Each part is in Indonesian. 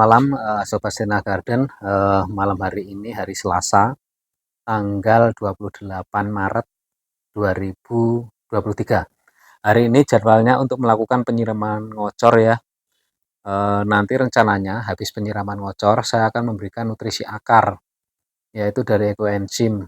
malam, Sobat Sena Garden. Malam hari ini hari Selasa, tanggal 28 Maret 2023. Hari ini jadwalnya untuk melakukan penyiraman ngocor ya. Nanti rencananya habis penyiraman ngocor, saya akan memberikan nutrisi akar, yaitu dari ekoenzim.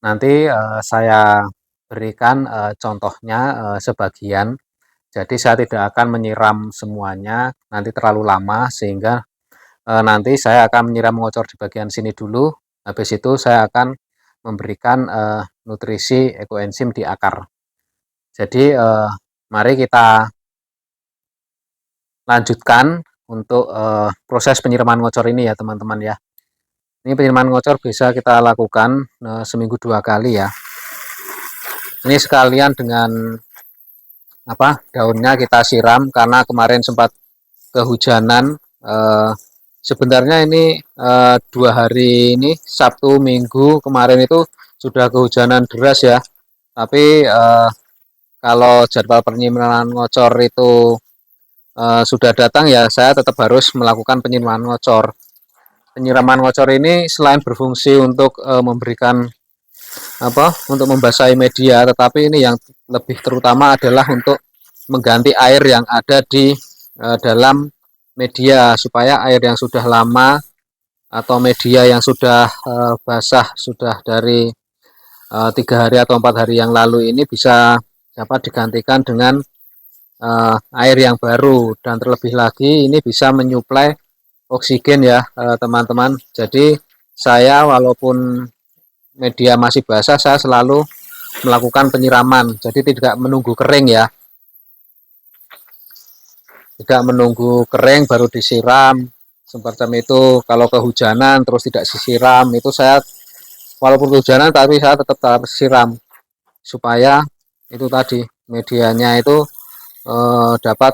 Nanti saya berikan contohnya sebagian. Jadi saya tidak akan menyiram semuanya, nanti terlalu lama sehingga nanti saya akan menyiram ngocor di bagian sini dulu. Habis itu saya akan memberikan nutrisi ekoenzim di akar. Jadi mari kita lanjutkan untuk proses penyiraman ngocor ini ya teman-teman ya. Ini penyiraman ngocor bisa kita lakukan seminggu 2 kali ya. Ini sekalian dengan daunnya kita siram karena kemarin sempat kehujanan. Sebenarnya ini 2 hari ini Sabtu Minggu kemarin itu sudah kehujanan deras ya, tapi kalau jadwal penyiraman ngocor itu sudah datang ya, saya tetap harus melakukan penyiraman ngocor. Penyiraman ngocor ini selain berfungsi untuk memberikan untuk membasahi media, tetapi ini yang lebih terutama adalah untuk mengganti air yang ada di dalam media, supaya air yang sudah lama atau media yang sudah basah, sudah dari 3 hari atau 4 hari yang lalu ini bisa dapat digantikan dengan air yang baru, dan terlebih lagi ini bisa menyuplai oksigen ya teman-teman. Jadi saya walaupun media masih basah, saya selalu melakukan penyiraman, jadi tidak menunggu kering ya, tidak menunggu kering baru disiram semacam itu. Kalau kehujanan terus tidak disiram, itu saya walaupun kehujanan tapi saya tetap siram supaya itu tadi medianya itu dapat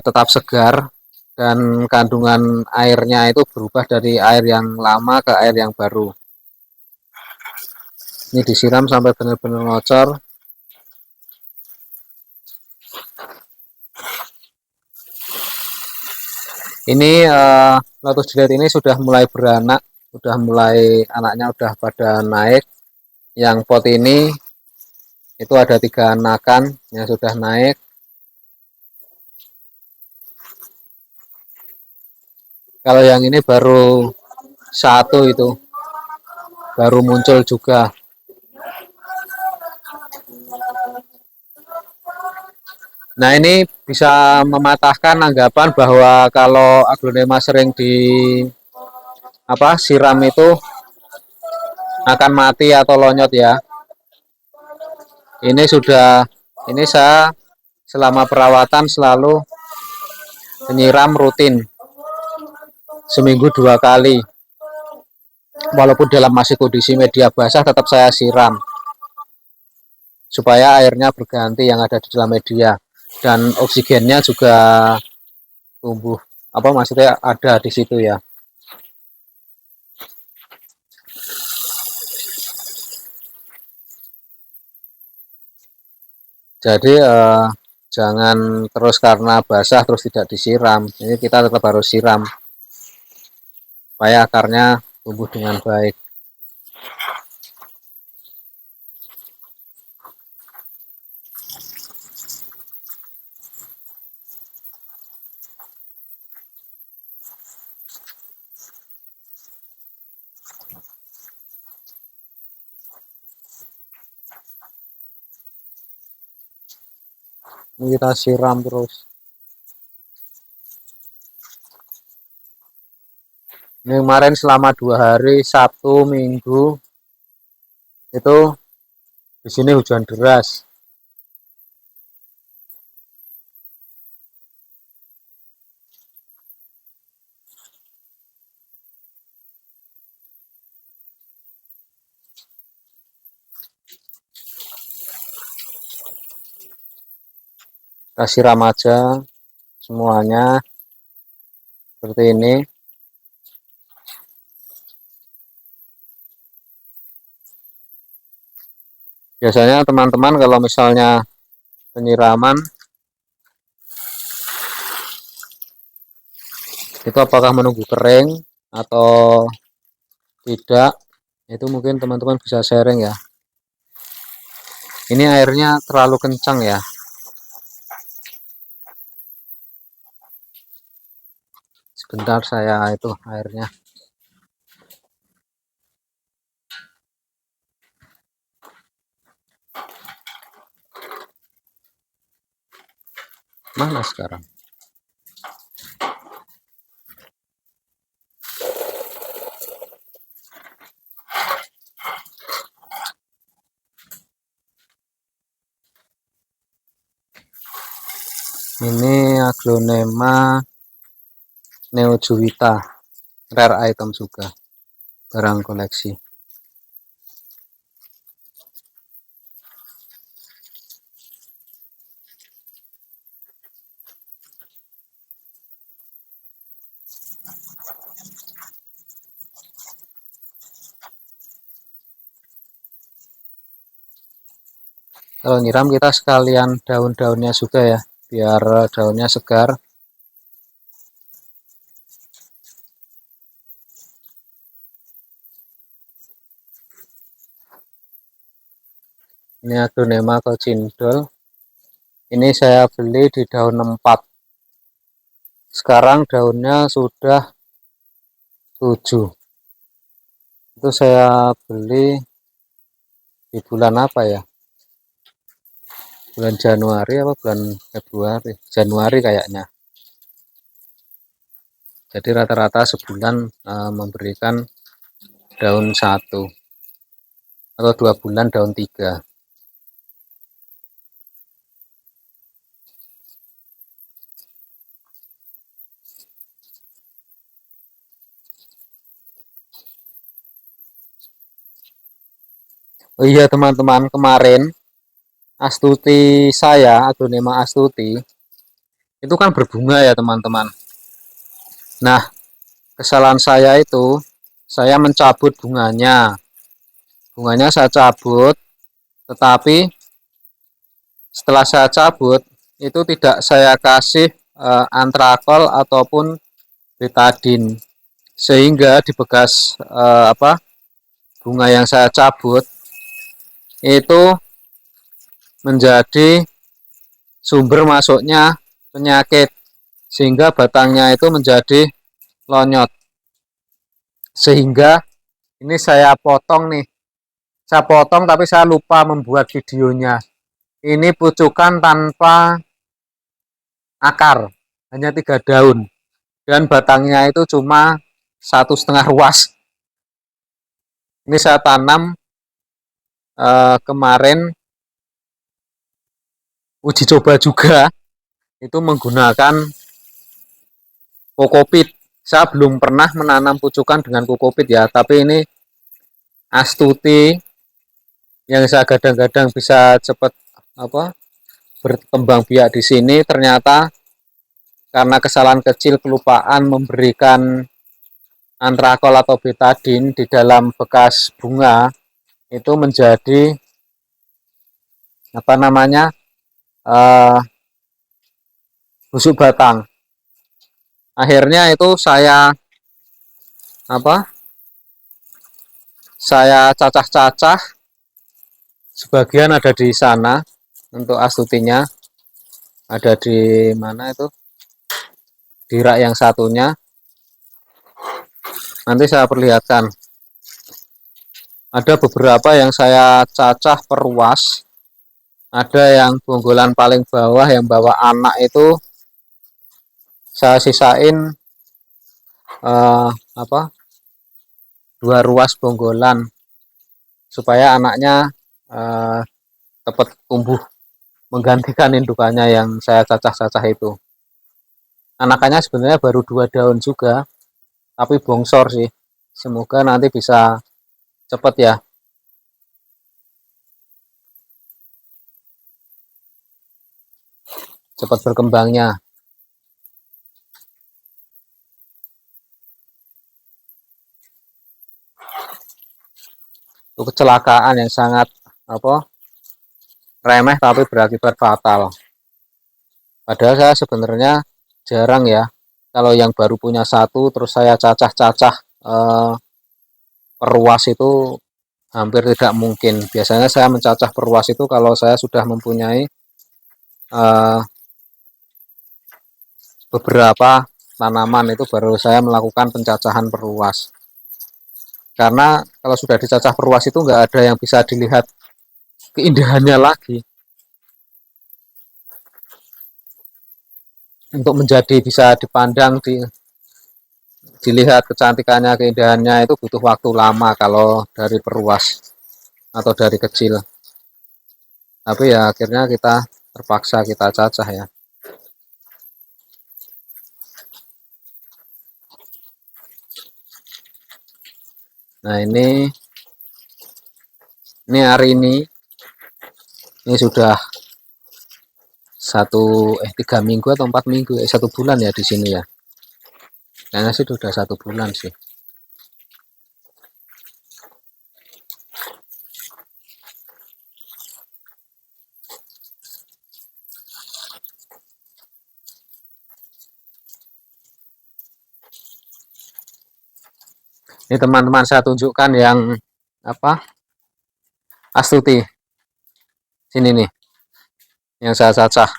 tetap segar dan kandungan airnya itu berubah dari air yang lama ke air yang baru. Ini disiram sampai benar-benar ngocor. Ini lotus delight ini sudah mulai beranak, sudah mulai anaknya sudah pada naik. Yang pot ini itu ada 3 anakan yang sudah naik. Kalau yang ini baru 1 itu, baru muncul juga. Nah ini bisa mematahkan anggapan bahwa kalau aglonema sering siram itu akan mati atau lonyot ya. Ini saya selama perawatan selalu menyiram rutin seminggu 2 kali. Walaupun dalam masih kondisi media basah tetap saya siram supaya airnya berganti yang ada di dalam media, dan oksigennya juga tumbuh maksudnya ada di situ ya. Jadi jangan terus karena basah terus tidak disiram. Ini kita tetap harus siram supaya akarnya tumbuh dengan baik. Ini kita siram terus. Ini kemarin selama 2 hari Sabtu Minggu itu di sini hujan deras. Kita siram aja semuanya seperti ini. Biasanya teman-teman kalau misalnya penyiraman Itu apakah menunggu kering atau tidak, itu mungkin teman-teman bisa sharing ya. Ini airnya terlalu kencang ya. Sebentar saya itu airnya. Mana sekarang? Ini Aglonema neojuwita, rare item juga, barang koleksi. Kalau nyiram kita sekalian daun-daunnya juga ya, biar daunnya segar. Ini Aglonema cocindol. Ini saya beli di daun 4. Sekarang daunnya sudah 7. Itu saya beli di bulan apa ya? Bulan Januari apa bulan Februari? Januari kayaknya. Jadi rata-rata sebulan memberikan daun 1 atau 2 bulan daun 3. Oh iya teman-teman, kemarin Astuti saya, Aglonema Astuti, itu kan berbunga ya teman-teman. Nah, kesalahan saya itu, saya mencabut bunganya. Bunganya saya cabut, tetapi setelah saya cabut, itu tidak saya kasih antrakol ataupun betadine. Sehingga di bekas bunga yang saya cabut, itu menjadi sumber masuknya penyakit, sehingga batangnya itu menjadi lonyot. Sehingga ini saya potong nih, saya potong tapi saya lupa membuat videonya. Ini pucukan tanpa akar, hanya 3 daun, dan batangnya itu cuma 1,5 ruas. Ini saya tanam kemarin, uji coba juga, itu menggunakan kokopit. Saya belum pernah menanam pucukan dengan kokopit ya, tapi ini Astuti yang saya gadang-gadang bisa cepat berkembang biak di sini, ternyata karena kesalahan kecil, kelupaan memberikan antrakol atau betadine di dalam bekas bunga, itu menjadi busuk batang. Akhirnya itu saya cacah-cacah, sebagian ada di sana untuk Astutinya, ada di mana itu, di rak yang satunya. Nanti saya perlihatkan. Ada beberapa yang saya cacah perluas, ada yang bonggolan paling bawah yang bawa anak itu saya sisain 2 ruas bonggolan supaya anaknya cepat tumbuh menggantikan indukannya yang saya cacah-cacah itu. Anakannya sebenarnya baru 2 daun juga, tapi bongsor sih. Semoga nanti bisa cepat ya. Cepat berkembangnya. Itu kecelakaan yang sangat remeh tapi berakibat fatal. Padahal saya sebenarnya jarang ya kalau yang baru punya satu terus saya cacah-cacah perluas itu hampir tidak mungkin. Biasanya saya mencacah perluas itu kalau saya sudah mempunyai beberapa tanaman, itu baru saya melakukan pencacahan perluas. Karena kalau sudah dicacah perluas itu nggak ada yang bisa dilihat keindahannya lagi. Untuk menjadi bisa dipandang, dilihat kecantikannya, keindahannya itu butuh waktu lama kalau dari perluas atau dari kecil. Tapi ya akhirnya kita terpaksa kita cacah ya. Nah ini hari ini sudah 3 minggu atau 4 minggu, 1 bulan ya di sini ya. Kayaknya sih sudah 1 bulan sih. Ini teman-teman saya tunjukkan yang apa, Astuti. Sini nih, yang saya cacah.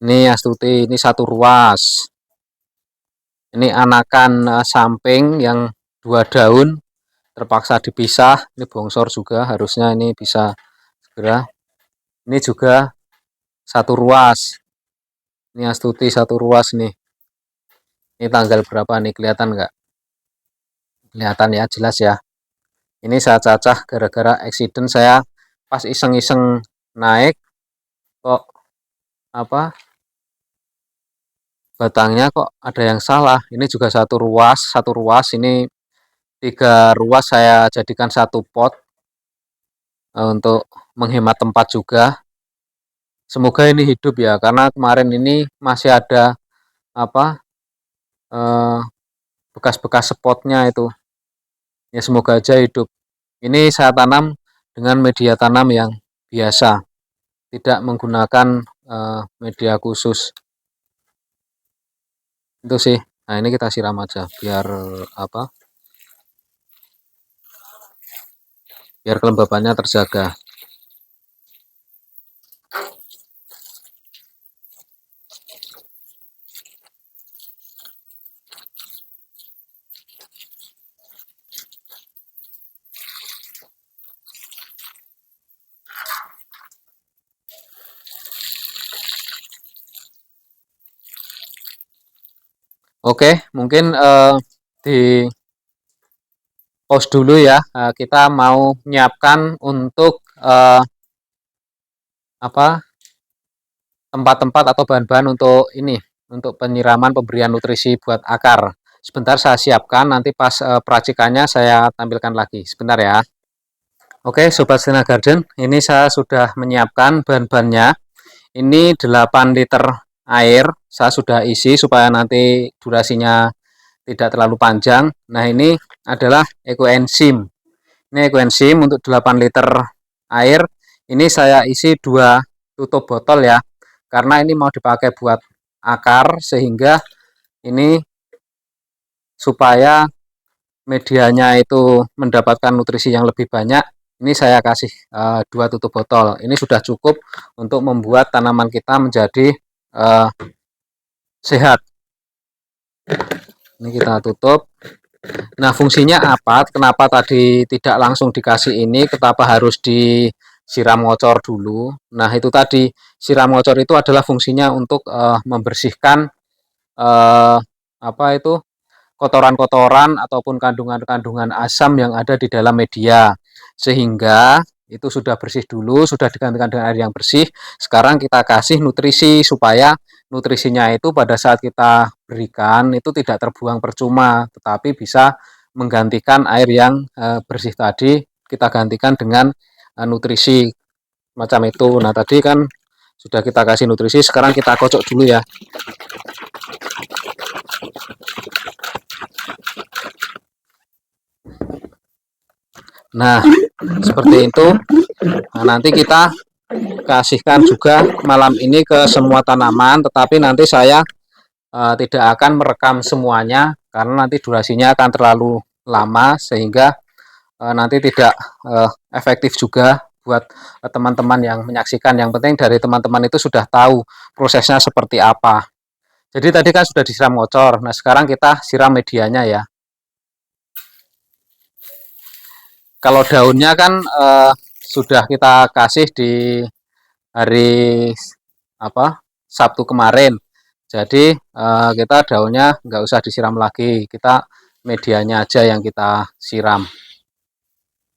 Ini Astuti, ini satu ruas. Ini anakan samping yang 2 daun terpaksa dipisah. Ini bongsor juga, harusnya ini bisa segera. Ini juga satu ruas. Ini Astuti satu ruas nih. Ini tanggal berapa nih, kelihatan nggak? Kelihatan ya, jelas ya. Ini saya cacah gara-gara accident, saya pas iseng-iseng naik kok apa, batangnya kok ada yang salah. Ini juga satu ruas, ini 3 ruas saya jadikan satu pot untuk menghemat tempat juga. Semoga ini hidup ya, karena kemarin ini masih ada apa, bekas-bekas spotnya itu. Ya semoga aja hidup. Ini saya tanam dengan media tanam yang biasa, tidak menggunakan media khusus. Itu sih. Nah, ini kita siram aja biar apa? Biar kelembabannya terjaga. Oke, mungkin di pause dulu ya. Kita mau menyiapkan untuk apa, tempat-tempat atau bahan-bahan untuk ini, untuk penyiraman pemberian nutrisi buat akar. Sebentar saya siapkan, nanti pas peracikannya saya tampilkan lagi. Sebentar ya. Oke, Sobat Sena Garden, ini saya sudah menyiapkan bahan-bahannya. Ini 8 liter air, saya sudah isi supaya nanti durasinya tidak terlalu panjang. Nah, ini adalah ekoenzim. Ini ekoenzim untuk 8 liter air. Ini saya isi 2 tutup botol ya. Karena ini mau dipakai buat akar, sehingga ini supaya medianya itu mendapatkan nutrisi yang lebih banyak. Ini saya kasih 2 tutup botol. Ini sudah cukup untuk membuat tanaman kita menjadi sehat. Ini kita tutup. Nah, fungsinya apa? Kenapa tadi tidak langsung dikasih ini? Kenapa harus disiram ngocor dulu? Nah, itu tadi, siram ngocor itu adalah fungsinya untuk membersihkan apa itu, kotoran-kotoran ataupun kandungan-kandungan asam yang ada di dalam media, sehingga itu sudah bersih dulu, sudah digantikan dengan air yang bersih. Sekarang kita kasih nutrisi supaya nutrisinya itu pada saat kita berikan itu tidak terbuang percuma, tetapi bisa menggantikan air yang bersih tadi, kita gantikan dengan nutrisi macam itu. Nah, tadi kan sudah kita kasih nutrisi, sekarang kita kocok dulu ya. Nah, seperti itu. Nah, nanti kita kasihkan juga malam ini ke semua tanaman, tetapi nanti saya tidak akan merekam semuanya karena nanti durasinya akan terlalu lama sehingga nanti tidak efektif juga buat teman-teman yang menyaksikan. Yang penting dari teman-teman itu sudah tahu prosesnya seperti apa. Jadi tadi kan sudah disiram ngocor. Nah, sekarang kita siram medianya ya. Kalau daunnya kan sudah kita kasih di hari apa Sabtu kemarin. Jadi kita daunnya nggak usah disiram lagi. Kita medianya aja yang kita siram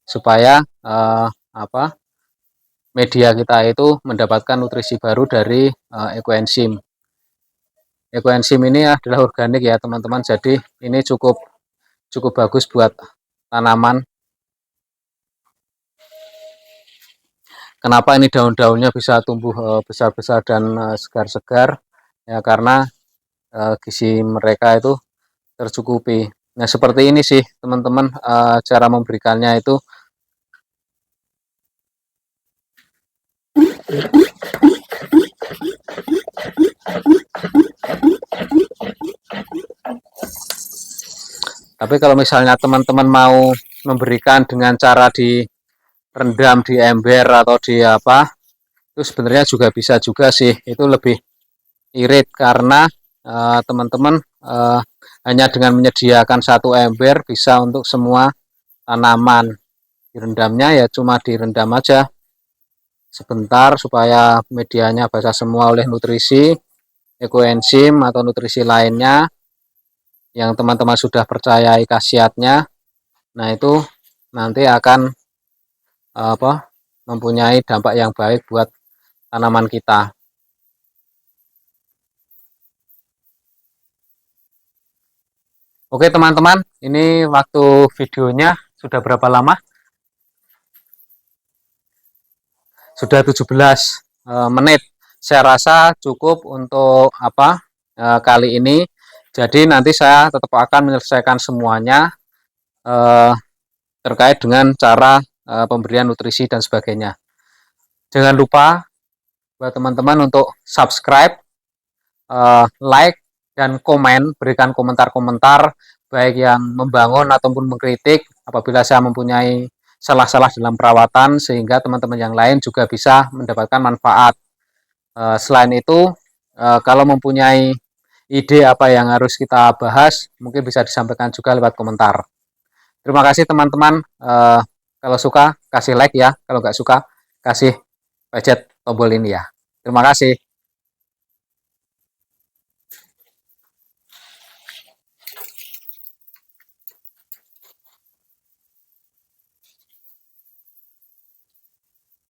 supaya media kita itu mendapatkan nutrisi baru dari ekoenzim. Ekoenzim ini adalah organik ya teman-teman. Jadi ini cukup bagus buat tanaman. Kenapa ini daun-daunnya bisa tumbuh besar-besar dan segar-segar? Ya karena gizi mereka itu tercukupi. Nah seperti ini sih teman-teman cara memberikannya itu. Tapi kalau misalnya teman-teman mau memberikan dengan cara direndam di ember atau di apa, itu sebenarnya juga bisa juga sih. Itu lebih irit karena teman-teman hanya dengan menyediakan satu ember bisa untuk semua tanaman. Direndamnya ya cuma direndam aja sebentar supaya medianya basah semua oleh nutrisi, ekoenzim atau nutrisi lainnya yang teman-teman sudah percayai khasiatnya. Nah, itu nanti akan mempunyai dampak yang baik buat tanaman kita. Oke, teman-teman, ini waktu videonya sudah berapa lama? Sudah 17 menit. Saya rasa cukup untuk kali ini. Jadi nanti saya tetap akan menyelesaikan semuanya terkait dengan cara pemberian nutrisi dan sebagainya. Jangan lupa buat teman-teman untuk subscribe, like, dan komen, berikan komentar-komentar baik yang membangun ataupun mengkritik apabila saya mempunyai salah-salah dalam perawatan sehingga teman-teman yang lain juga bisa mendapatkan manfaat. Selain itu, kalau mempunyai ide apa yang harus kita bahas, mungkin bisa disampaikan juga lewat komentar. Terima kasih teman-teman. Kalau suka kasih like ya, kalau nggak suka kasih pencet tombol ini ya. Terima kasih.